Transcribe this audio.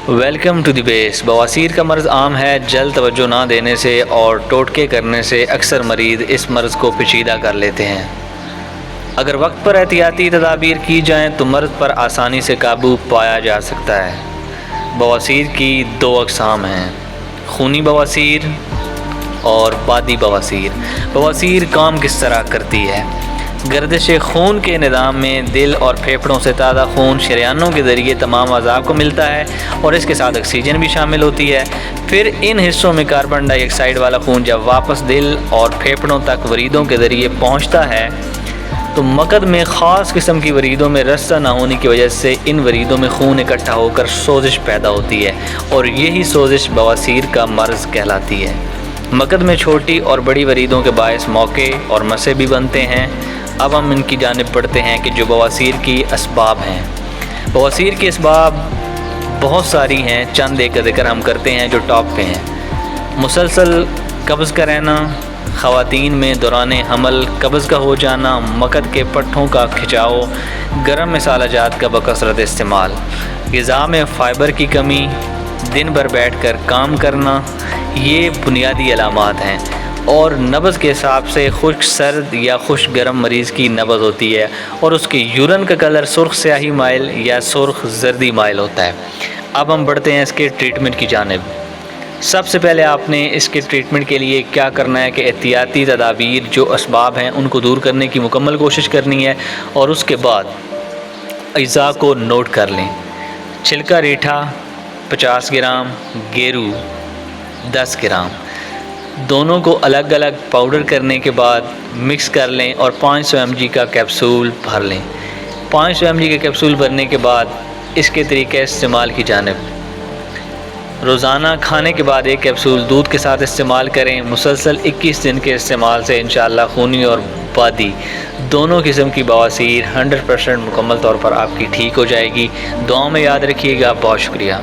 Welcome to the بیس۔ بواسیر کا مرض عام ہے۔ جلد توجہ نہ دینے سے اور ٹوٹکے کرنے سے اکثر مریض اس مرض کو پیچیدہ کر لیتے ہیں۔ اگر وقت پر احتیاطی تدابیر کی جائیں تو مرض پر آسانی سے قابو پایا جا سکتا ہے۔ بواسیر کی دو اقسام ہیں، خونی بواسیر اور بادی بواسیر۔ بواسیر کام کس طرح کرتی ہے؟ گردش خون کے نظام میں دل اور پھیپھڑوں سے تازہ خون شریانوں کے ذریعے تمام اعضاء کو ملتا ہے اور اس کے ساتھ آکسیجن بھی شامل ہوتی ہے۔ پھر ان حصوں میں کاربن ڈائی آکسائیڈ والا خون جب واپس دل اور پھیپھڑوں تک وریدوں کے ذریعے پہنچتا ہے تو مقعد میں خاص قسم کی وریدوں میں رستہ نہ ہونے کی وجہ سے ان وریدوں میں خون اکٹھا ہو کر سوزش پیدا ہوتی ہے اور یہی سوزش بواسیر کا مرض کہلاتی ہے۔ مقعد میں چھوٹی اور بڑی وریدوں کے باعث موقع اور مسے بھی بنتے ہیں۔ اب ہم ان کی جانب پڑھتے ہیں کہ جو بواسیر کی اسباب ہیں۔ بواسیر کے اسباب بہت ساری ہیں، چند ایک کا ذکر ہم کرتے ہیں جو ٹاپ پہ ہیں۔ مسلسل قبض کا رہنا، خواتین میں دوران حمل قبض کا ہو جانا، مقعد کے پٹھوں کا کھچاؤ، گرم مسالہ جات کا بکثرت استعمال، غذا میں فائبر کی کمی، دن بھر بیٹھ کر کام کرنا، یہ بنیادی علامات ہیں۔ اور نبض کے حساب سے خشک سرد یا خشک گرم مریض کی نبض ہوتی ہے اور اس کے یورین کا کلر سرخ سیاہی مائل یا سرخ زردی مائل ہوتا ہے۔ اب ہم بڑھتے ہیں اس کے ٹریٹمنٹ کی جانب۔ سب سے پہلے آپ نے اس کے ٹریٹمنٹ کے لیے کیا کرنا ہے کہ احتیاطی تدابیر جو اسباب ہیں ان کو دور کرنے کی مکمل کوشش کرنی ہے اور اس کے بعد اجزاء کو نوٹ کر لیں۔ چھلکا ریٹھا 50 گرام، گیرو 10 گرام، دونوں کو الگ الگ پاؤڈر کرنے کے بعد مکس کر لیں اور 500 mg کا کیپسول بھر لیں۔ 500 mg کا کیپسول بھرنے کے بعد اس کے طریقہ استعمال کی جانب۔ روزانہ کھانے کے بعد ایک کیپسول دودھ کے ساتھ استعمال کریں۔ مسلسل 21 دن کے استعمال سے انشاءاللہ خونی اور بادی دونوں قسم کی بواسیر 100% مکمل طور پر آپ کی ٹھیک ہو جائے گی۔ دعاؤں میں یاد رکھیے گا۔ بہت شکریہ۔